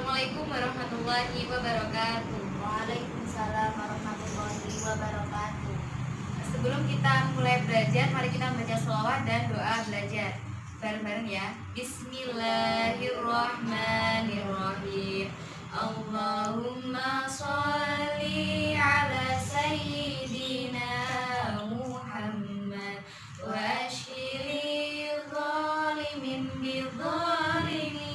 Assalamualaikum warahmatullahi wabarakatuh. Waalaikumsalam warahmatullahi wabarakatuh. Sebelum kita mulai belajar, mari kita membaca sholawat dan doa belajar bareng-bareng ya. Bismillahirrahmanirrahim. Allahumma sholli ala sayyidina Muhammad wa ashhil zalimin bidzalimin.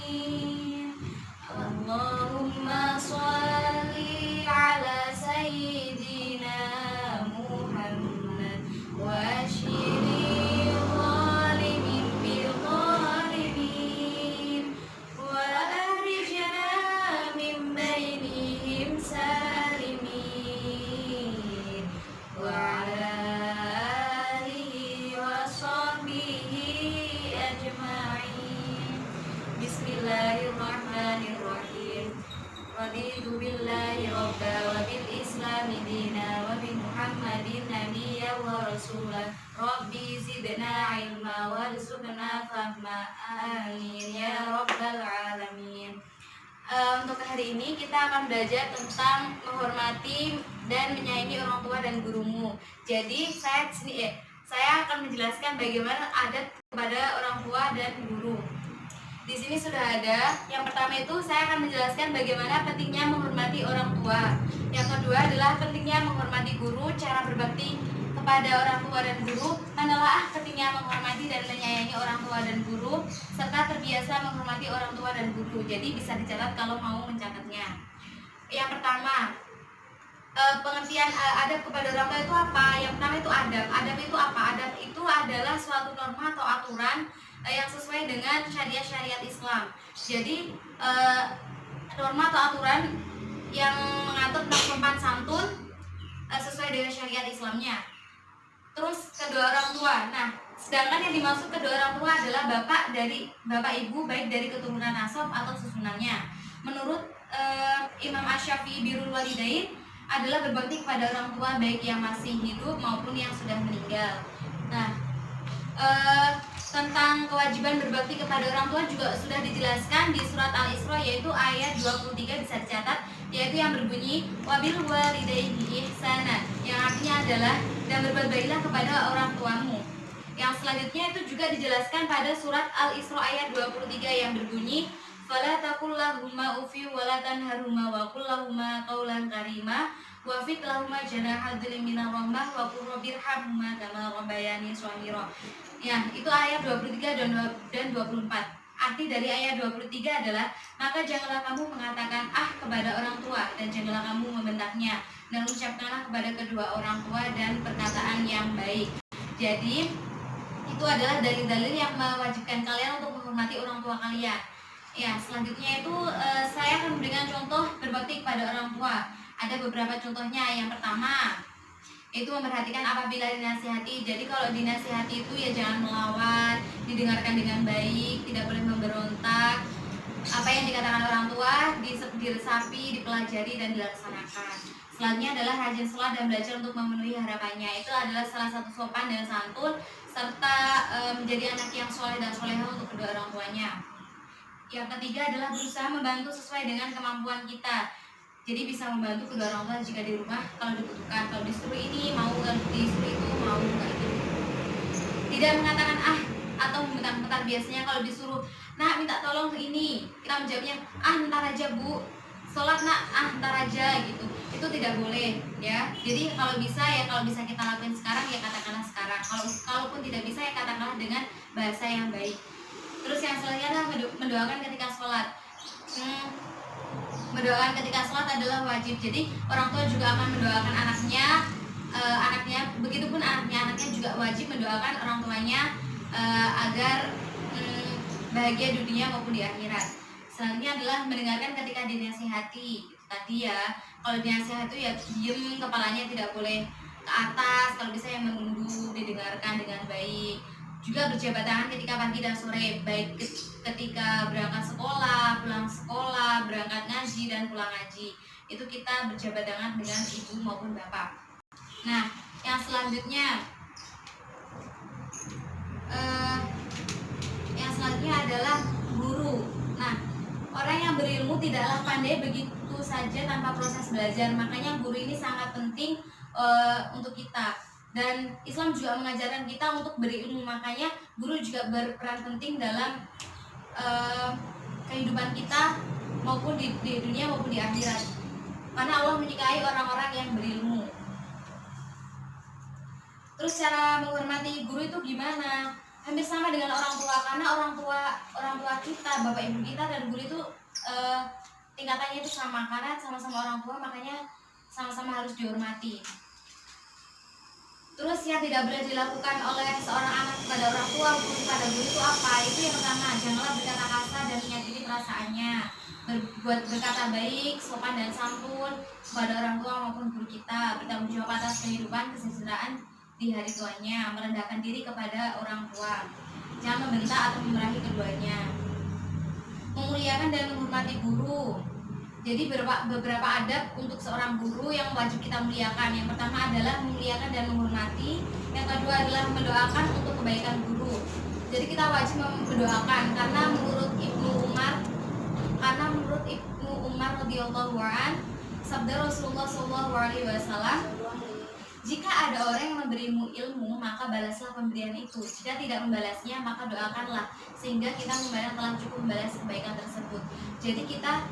Allahumma sholli ala sayyidina Muhammad wa ashhil zalimin bidzalimin wa akhrijna min bainihim salimin wa ala alihi wa sahbihi ajma'in. Bismillahirrahmanirrahim. Raditu billahi rabba wa bil islami dina wa bi Muhammadin nabiyya wa rasulah. Rabbi zidna ilma warzuqna fahma. Amin ya rabbal alamin. Untuk hari ini kita akan belajar tentang menghormati dan menyayangi orang tua dan gurumu. Jadi saya akan menjelaskan bagaimana adat kepada orang tua dan guru. Di sini sudah ada. Yang pertama itu saya akan menjelaskan bagaimana pentingnya menghormati orang tua. Yang kedua adalah pentingnya menghormati guru, cara berbakti kepada orang tua dan guru, menelaah pentingnya menghormati dan menyayangi orang tua dan guru, serta terbiasa menghormati orang tua dan guru. Jadi bisa dicatat kalau mau mencatatnya. Yang pertama, pengertian adab kepada orang tua itu apa? Yang pertama itu adab. Adab itu apa? Adab itu adalah suatu norma atau aturan yang sesuai dengan syariat Islam. Jadi norma atau aturan yang mengatur tentang sopan santun sesuai dengan syariat Islamnya. Terus kedua orang tua. Nah, sedangkan yang dimaksud kedua orang tua adalah bapak ibu, baik dari keturunan nasab atau susunannya. Menurut Imam Asy-Syafi'i birrul walidain adalah berbakti kepada orang tua baik yang masih hidup maupun yang sudah meninggal. Nah, tentang kewajiban berbakti kepada orang tua juga sudah dijelaskan di surat Al-Isra, yaitu ayat 23, bisa dicatat, yaitu yang berbunyi wabil walidaini ihsana, yang artinya adalah dan berbuat baiklah kepada orang tuamu. Yang selanjutnya itu juga dijelaskan pada surat Al-Isra ayat 23 yang berbunyi fala taqul lahumma uffi wa la tanharhuma wa qul lahumma qawlan karima wa fit lahumma janaha dzilli minar rahmah wa qur rabbirhamhuma kama rabbayani shaghira. Ya, itu ayat 23 dan 24. Arti dari ayat 23 adalah maka janganlah kamu mengatakan kepada orang tua dan janganlah kamu membentaknya, dan ucapkanlah kepada kedua orang tua dan perkataan yang baik. Jadi itu adalah dalil-dalil yang mewajibkan kalian untuk menghormati orang tua kalian. Ya, selanjutnya itu saya akan memberikan contoh berbakti kepada orang tua. Ada beberapa contohnya. Yang pertama itu memperhatikan apabila dinasihati. Jadi kalau dinasihati itu ya jangan melawan, didengarkan dengan baik, tidak boleh memberontak. Apa yang dikatakan orang tua diresapi, dipelajari dan dilaksanakan. Selanjutnya adalah rajin sholat dan belajar untuk memenuhi harapannya. Itu adalah salah satu sopan dan santun, serta menjadi anak yang soleh dan solehah untuk kedua orang tuanya. Yang ketiga adalah berusaha membantu sesuai dengan kemampuan kita. Jadi bisa membantu kedua orang tua jika di rumah kalau dibutuhkan. Kalau disuruh ini mau, kalau disuruh itu mau, kayak gitu. Tidak mengatakan atau membentak-bentak. Biasanya kalau disuruh minta tolong ini, kita menjawabnya ntar aja bu, sholat ntar aja gitu. Itu tidak boleh ya. Jadi kalau bisa kita lakuin sekarang ya katakanlah sekarang. Kalaupun tidak bisa ya katakanlah dengan bahasa yang baik. Terus yang selanjutnya adalah mendoakan ketika sholat. Mendoakan ketika sholat adalah wajib. Jadi orang tua juga akan mendoakan anaknya, begitupun anaknya juga wajib mendoakan orang tuanya agar bahagia di dunia maupun di akhirat. Selanjutnya adalah mendengarkan ketika dinasihati. Tadi ya, kalau dinasihati itu ya diem, kepalanya tidak boleh ke atas, kalau bisa yang menunduk, didengarkan dengan baik. Juga berjabat tangan ketika pagi dan sore, baik ketika berangkat sekolah, pulang sekolah, berangkat ngaji dan pulang ngaji. Itu kita berjabat tangan dengan ibu maupun bapak. Nah, yang selanjutnya adalah guru. Nah, orang yang berilmu ilmu tidaklah pandai begitu saja tanpa proses belajar. Makanya guru ini sangat penting untuk kita. Dan Islam juga mengajarkan kita untuk berilmu. Makanya guru juga berperan penting dalam kehidupan kita maupun di dunia maupun di akhirat. Karena Allah menyukai orang-orang yang berilmu. Terus cara menghormati guru itu gimana? Hampir sama dengan orang tua, karena orang tua kita, bapak ibu kita dan guru itu tingkatannya itu sama, karena sama-sama orang tua, makanya sama-sama harus dihormati. Terus yang tidak boleh dilakukan oleh seorang anak kepada orang tua maupun kepada guru itu apa? Itu yang pertama, janganlah berkata kasar dan menyakiti perasaannya. Berkata baik, sopan dan santun kepada orang tua maupun guru kita. Bertanggung jawab atas kehidupan kesejahteraan di hari tuanya. Merendahkan diri kepada orang tua. Jangan membentak atau memarahi keduanya. Memuliakan dan menghormati guru. Jadi beberapa adab untuk seorang guru yang wajib kita muliakan. Yang pertama adalah memuliakan dan menghormati. Yang kedua adalah mendoakan untuk kebaikan guru. Jadi kita wajib mendoakan karena menurut Ibnu Umar radhiyallahu an, sabda Rasulullah SAW, jika ada orang yang memberimu ilmu, maka balaslah pemberian itu. Jika tidak membalasnya, maka doakanlah, sehingga kita membayar telah cukup membalas kebaikan tersebut. Jadi kita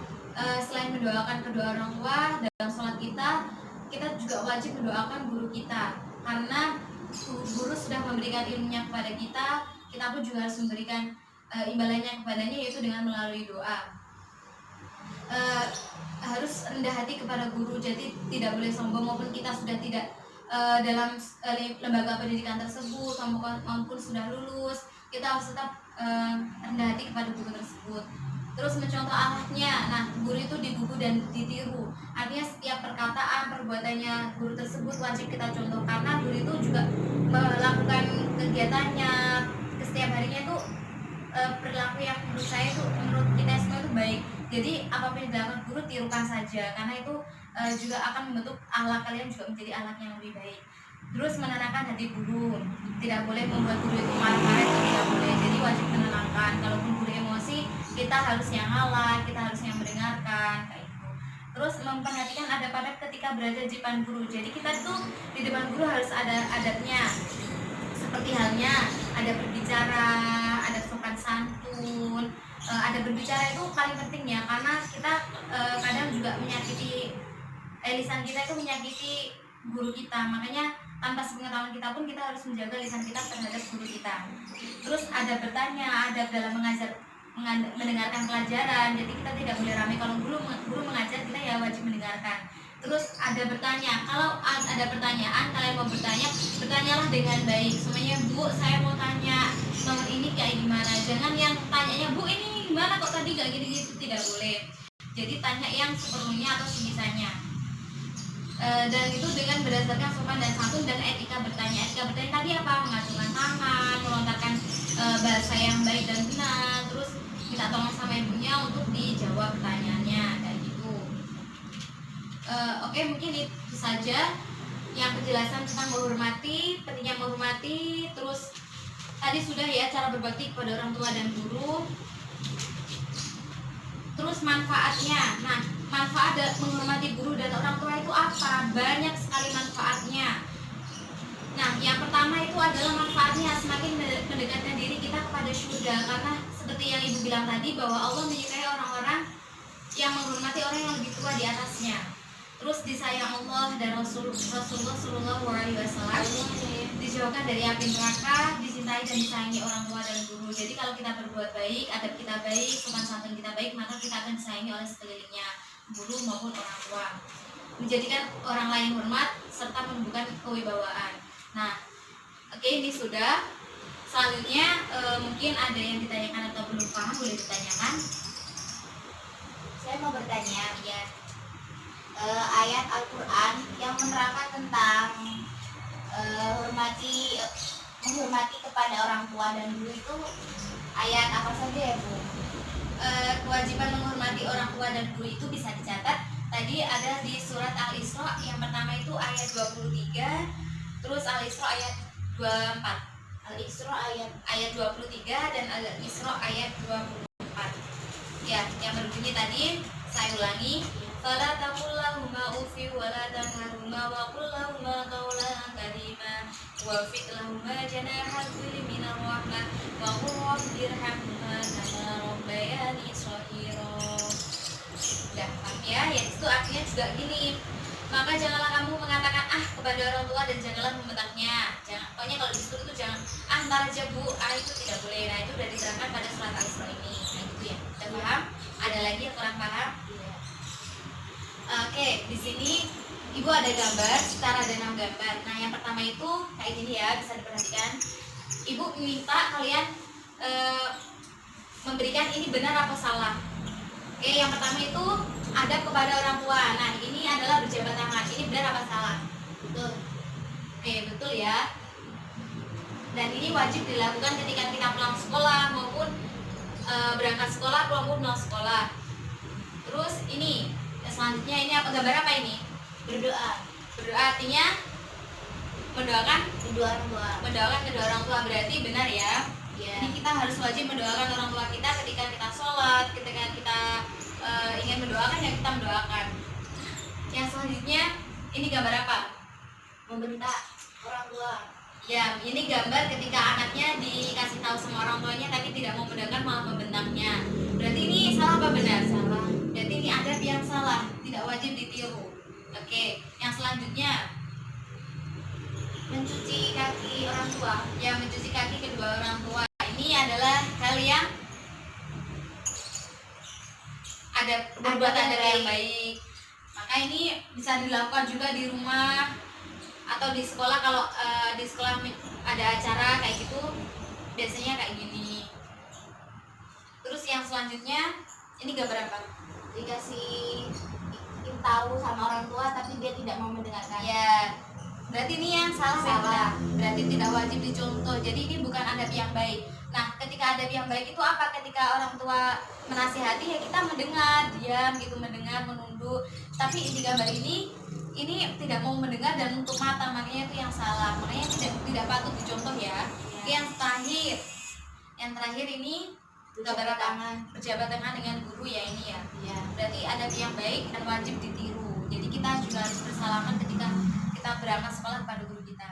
selain mendoakan kedua orang tua dalam sholat kita juga wajib mendoakan guru kita, karena guru sudah memberikan ilmunya kepada kita, kita pun juga harus memberikan imbalannya kepadanya, yaitu dengan melalui doa. Harus rendah hati kepada guru, jadi tidak boleh sombong, maupun kita sudah tidak dalam lembaga pendidikan tersebut maupun sudah lulus, kita harus tetap rendah hati kepada guru tersebut. Terus mencontoh akhlaknya. Nah, guru itu digugu dan ditiru. Artinya setiap perkataan, perbuatannya guru tersebut wajib kita contoh, karena guru itu juga melakukan kegiatannya setiap harinya itu perilaku yang menurut saya itu, menurut kita semua itu baik. Jadi apapun yang dilakukan guru tirukan saja, karena itu juga akan membentuk akhlak kalian juga menjadi akhlak yang lebih baik. Terus menenangkan hati guru, tidak boleh membuat guru itu marah-marah, itu tidak boleh. Jadi wajib menenangkan. Kalaupun guru emosi, kita harusnya ngalah, kita harusnya mendengarkan, kayak gitu. Terus memperhatikan adab-adab ketika berada di depan guru. Jadi kita tuh di depan guru harus ada adabnya, seperti halnya ada berbicara, ada sopan santun. Ada berbicara itu paling penting ya, karena kita kadang juga menyakiti lisan kita itu menyakiti guru kita. Makanya tanpa sepengetahuan kita pun kita harus menjaga lisan kita terhadap guru kita. Terus ada bertanya, ada dalam mendengarkan pelajaran. Jadi kita tidak boleh ramai. Kalau guru mengajar, kita ya wajib mendengarkan. Terus ada bertanya. Kalau ada pertanyaan, kalian mau bertanya, bertanyalah dengan baik. Semuanya, Bu, saya mau tanya nomor ini kayak gimana. Jangan yang tanyanya, Bu, ini gimana kok tadi gak gini-gitu, tidak boleh. Jadi tanya yang seperlunya atau sebisanya. Dan itu dengan berdasarkan sopan dan santun dan etika bertanya. Etika bertanya tadi apa? Mengacungkan tangan, melontarkan bahasa yang baik dan benar, terus minta tolong sama ibunya untuk dijawab pertanyaannya, kayak gitu. Oke, mungkin itu saja yang penjelasan tentang menghormati, pentingnya menghormati. Terus tadi sudah ya cara berbakti kepada orang tua dan guru. Terus manfaatnya. Nah, manfaat menghormati guru dan orang tua itu apa? Banyak sekali manfaatnya. Nah, yang pertama itu adalah manfaatnya semakin mendekatkan diri kita kepada surga, karena seperti yang Ibu bilang tadi, bahwa Allah menyukai orang-orang yang menghormati orang yang lebih tua di atasnya. Terus disayang Allah dan Rasulullah SAW, dijauhkan dari api neraka, dicintai dan disayangi orang tua dan guru. Jadi kalau kita berbuat baik, adab kita baik, sopan santun kita baik, maka kita akan disayangi oleh sekelilingnya, guru maupun orang tua. Menjadikan orang lain hormat serta menunjukkan kewibawaan. Nah, oke, ini sudah. Selanjutnya mungkin ada yang ditanyakan atau belum paham, boleh ditanyakan. Saya mau bertanya, ya, ayat Al-Quran yang menerangkan tentang menghormati kepada orang tua dan guru itu ayat apa saja ya, Bu? Kewajiban menghormati orang tua dan guru itu bisa dicatat. Tadi ada di surat Al-Isra, yang pertama itu ayat 23, terus Al-Isra ayat 24. Al-Isra ayat 23 dan Al-Isra ayat 24. Ya, yang bunyi tadi saya ulangi. Fala taqul lahuma uffin wa la tanharhuma wa qul lahuma qawlan karima wafid lahuma janaha dhulli minar rahmah wa qur rabbirhamhuma kama rabbayani shaghira. Udah paham ya? Yang itu artinya juga gini. Maka janganlah kamu mengatakan kepada orang tua dan janganlah membentaknya. Jangan, pokoknya kalau disuruh itu jangan ntar aja bu, itu tidak boleh. Nah itu udah diterangkan pada surat Al-Isra ini. Nah gitu ya. Udah paham? Ada lagi yang kurang paham? Iya. Oke, di sini ibu ada gambar, sekitar ada 6 gambar. Nah yang pertama itu kayak gini ya, bisa diperhatikan. Ibu minta kalian memberikan ini benar apa salah. Oke, yang pertama itu adab kepada orang tua. Nah ini adalah berjabat tangan. Ini benar apa salah? Betul. Oke, betul ya. Dan ini wajib dilakukan ketika kita pulang sekolah maupun berangkat sekolah maupun pulang sekolah. Terus ini selanjutnya ini apa, gambar apa ini? Berdoa. Berdoa artinya mendoakan Kedua orang tua. mendoakan kedua orang tua, berarti benar ya. Iya. Ini kita harus wajib mendoakan orang tua kita ketika kita sholat, ketika kita ingin mendoakan ya kita mendoakan. Yang selanjutnya ini gambar apa? Membentak orang tua. Ya, ini gambar ketika anaknya dikasih tahu sama orang tuanya tapi tidak mau mendengar malah membentaknya. Berarti ini salah apa benar? Salah. Berarti ini adab yang salah, tidak wajib ditiru. Oke, yang selanjutnya Mencuci kaki orang tua. yang mencuci kaki kedua orang tua. Ini adalah hal yang ada perbuatan yang yang baik. Maka ini bisa dilakukan juga di rumah atau di sekolah. Kalau di sekolah ada acara kayak gitu, biasanya kayak gini. Terus yang selanjutnya ini gambar apa? Dikasih tahu sama orang tua tapi dia tidak mau mendengarkan. Ya, berarti ini yang salah. Salah. Berarti tidak wajib dicontoh. Jadi ini bukan adab yang baik. Nah, ketika adab yang baik itu apa? Ketika orang tua menasihati ya kita mendengar, diam gitu, mendengar, menunduk. Tapi di gambar ini tidak mau mendengar dan untuk mata, makanya itu yang salah. Makanya tidak patut dicontoh ya. Oke, yang terakhir ini gambar apa? Berjabat tangan dengan guru ya ini ya. Iya. Berarti adab yang baik dan wajib ditiru. Jadi kita juga harus bersalaman ketika kita berangkat sekolah pada guru kita.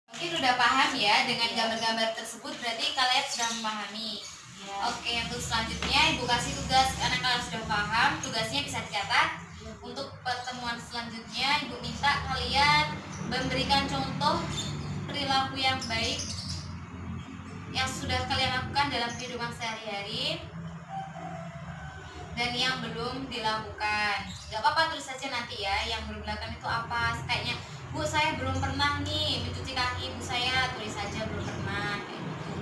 Mungkin udah paham ya dengan gambar-gambar tersebut, berarti kalian sudah memahami. Iya. Oke, untuk selanjutnya ibu kasih tugas karena kalian sudah paham, tugasnya bisa dicatat. Untuk pertemuan selanjutnya ibu minta kalian memberikan contoh perilaku yang baik yang sudah kalian lakukan dalam kehidupan sehari-hari dan yang belum dilakukan. Gak apa-apa, tulis saja nanti ya yang belum dilakukan itu apa. Kayaknya bu saya belum pernah nih mencuci kaki ibu saya, tulis saja belum pernah kayak gitu.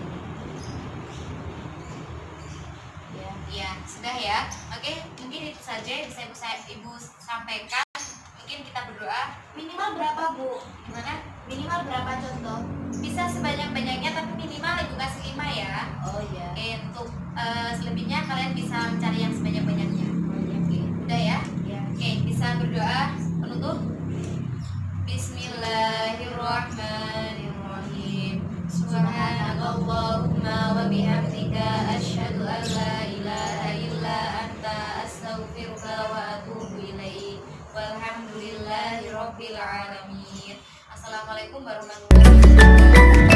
Ya sudah ya. Oke, mungkin itu saja yang bisa ibu sampaikan. Mungkin kita berdoa. Minimal berapa bu? Gimana? Minimal berapa contoh? Bisa sebanyak-banyaknya tapi minimal ibu kasih 5 ya. Oh iya. Oke, untuk selebihnya kalian bisa mencari yang sebanyak-banyaknya. Oh iya. Oke. Udah ya? Iya. Oke, bisa berdoa penutup. Bismillahirrahmanirrahim. Subhanallahumma wa bihamdika asyhadu an la ilaha illa anta astaghfiruka wa atubu ilaik. Walhamdulillahi rabbil alamin. Assalamualaikum warahmatullahi wabarakatuh.